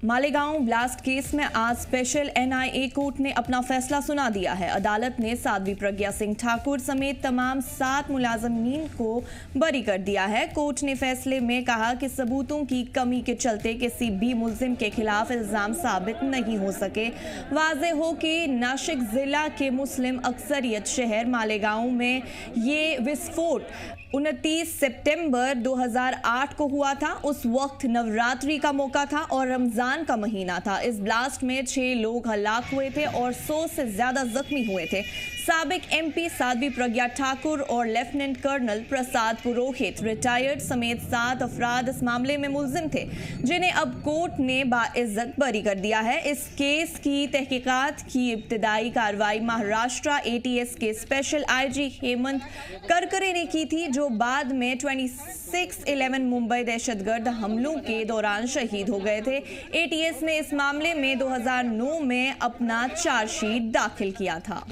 Malegaon blast case में आज special NIA court ने अपना फैसला सुना दिया है। अदालत ने साध्वी प्रज्ञा सिंह ठाकुर समेत तमाम 7 मुलाजमीन को बरी कर दिया है। कोर्ट ने फैसले में कहा कि सबूतों की कमी के चलते किसी भी मुलजिम के खिलाफ इल्जाम साबित नहीं हो सके। वाज़े हो कि नासिक जिला के मुस्लिम अक्सरियत शहर मालेगांव में ये विस्फोट 29 सितंबर 2008 को हुआ था। उस वक्त नवरात्रि का मौका था और रमजान का महीना था। इस ब्लास्ट में 6 लोग हलाक हुए थे और 100 से ज्यादा जख्मी हुए थे। साबिक एमपी साध्वी प्रज्ञा ठाकुर और lieutenant colonel Prasad Purohit retired समेत 7 अफराद इस मामले में मुलजिम थे, जिन्हें अब कोर्ट ने बाइज्जत बरी कर दिया है। इस केस की तहकीकात की इब्तिदाई कार्रवाई महाराष्ट्र एटीएस के स्पेशल आईजी हेमंत करकरे ने की थी, जो बाद में 26/11 मुंबई दहशतगर्द हमलों के दौरान शहीद हो गए थे। एटीएस ने इस मामले में 2009 में अपना चार्जशीट दाखिल किया था।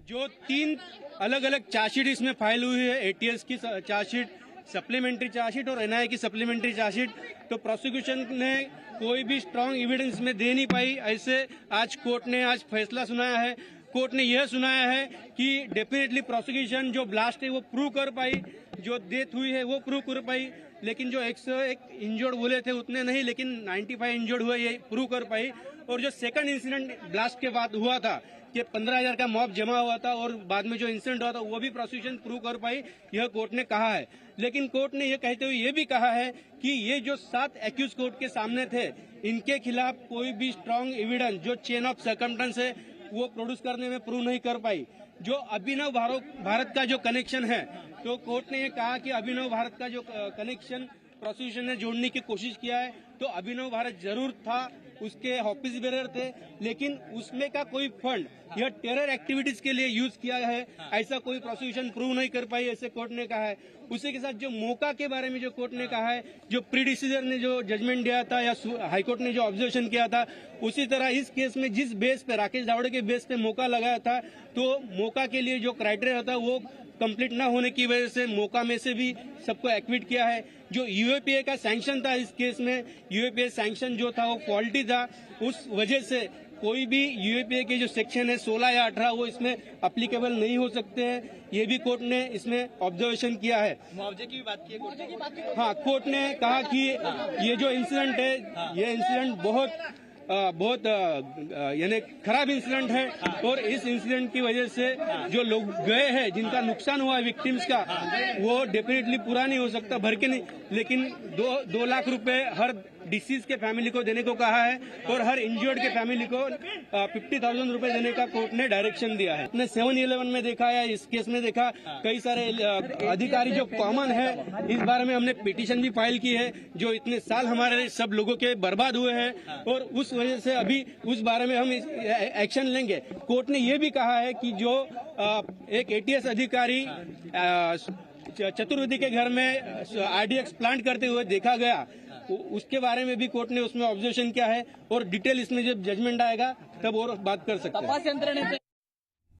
जो 3 अलग अलग चार्जशीट इसमें फाइल हुई है, एटीएस की चार्जशीट, सप्लीमेंट्री चार्जशीट और एनआईए की सप्लीमेंट्री चार्जशीट, तो प्रोसिक्यूशन ने कोई भी स्ट्रांग एविडेंस में दे नहीं पाई। ऐसे आज कोर्ट ने आज फैसला सुनाया है। कोर्ट ने यह सुनाया है कि डेफिनेटली प्रोसिक्यूशन जो ब्लास्ट है वो प्रूव कर पाई, जो डेथ हुई है वो प्रूव कर पाई, लेकिन जो 101 इंजर्ड बोले थे उतने नहीं, लेकिन 95 इंजर्ड हुए ये प्रूव कर पाई। और जो सेकंड इंसिडेंट ब्लास्ट के बाद हुआ था कि 15,000 का मॉब जमा हुआ था और बाद में जो इंसिडेंट हुआ था वो भी प्रोसिक्यूशन प्रूव कर पाई, यह कोर्ट ने कहा है। लेकिन कोर्ट ने यह कहते हुए यह भी कहा है कि ये जो 7 एक्यूज कोर्ट के सामने थे, इनके खिलाफ कोई भी स्ट्रांग एविडेंस जो चेन ऑफ सर्कमस्टेंस है वो प्रोड्यूस करने में प्रूव नहीं कर पाई। जो अभिनव भारत का जो कनेक्शन है, तो कोर्ट ने ये कहा कि अभिनव भारत का जो कनेक्शन प्रोसिक्यूशन ने जोड़ने की कोशिश किया है, तो अभिनव भारत जरूर था, उसके ऑफिस बेरर थे, लेकिन उसमें का कोई फंड यह टेरर एक्टिविटीज के लिए यूज किया है, ऐसा कोई प्रोसिक्यूशन प्रूव नहीं कर पाई, ऐसे कोर्ट ने कहा है। उसी के साथ जो मौका के बारे में जो कोर्ट ने कहा है, जो प्रीडिसीजर ने जो जजमेंट दिया था या हाईकोर्ट ने जो ऑब्जर्वेशन किया था, उसी तरह इस केस में जिस बेस पे राकेश दावड़े के बेस पे मौका लगाया था, तो मौका के लिए जो क्राइटेरिया था वो कंप्लीट ना होने की वजह से मौका में से भी सबको एक्विट किया है। जो यूएपीए का सैंक्शन था इस केस में, यूएपीए सैंक्शन जो था वो फॉल्टी था, उस वजह से कोई भी यूएपीए के जो सेक्शन है 16 या 18 वो इसमें एप्लीकेबल नहीं हो सकते हैं। ये भी कोर्ट ने इसमें ऑब्जर्वेशन किया है। मुआवजे की भी बात की है कोर्ट ने। हाँ, कोर्ट ने कहा कि ये जो इंसिडेंट है, ये इंसिडेंट बहुत यानी खराब इंसिडेंट है और इस इंसिडेंट की वजह से जो लोग गए हैं, जिनका नुकसान हुआ है विक्टिम्स का, वो डेफिनेटली पूरा नहीं हो सकता, भर के नहीं, लेकिन 2 लाख रुपए हर डिसीज के फैमिली को देने को कहा है और हर इंजर्ड के फैमिली को 50,000 रुपए देने का कोर्ट ने डायरेक्शन दिया है। हमने 7/11 में देखा है, इस केस में देखा, कई सारे अधिकारी जो कॉमन है, इस बारे में हमने पिटीशन भी फाइल की है, जो इतने साल हमारे सब लोगों के बर्बाद हुए हैं और उस वजह से अभी उस बारे में हम एक्शन लेंगे। कोर्ट ने यह भी कहा है कि जो एक एटीएस अधिकारी चतुर्वेदी के घर में आरडीएक्स प्लांट करते हुए देखा गया, उसके बारे में भी कोर्ट ने उसमें ऑब्जर्वेशन किया है और डिटेल इसमें जब जजमेंट आएगा तब और बात कर सकते हैं।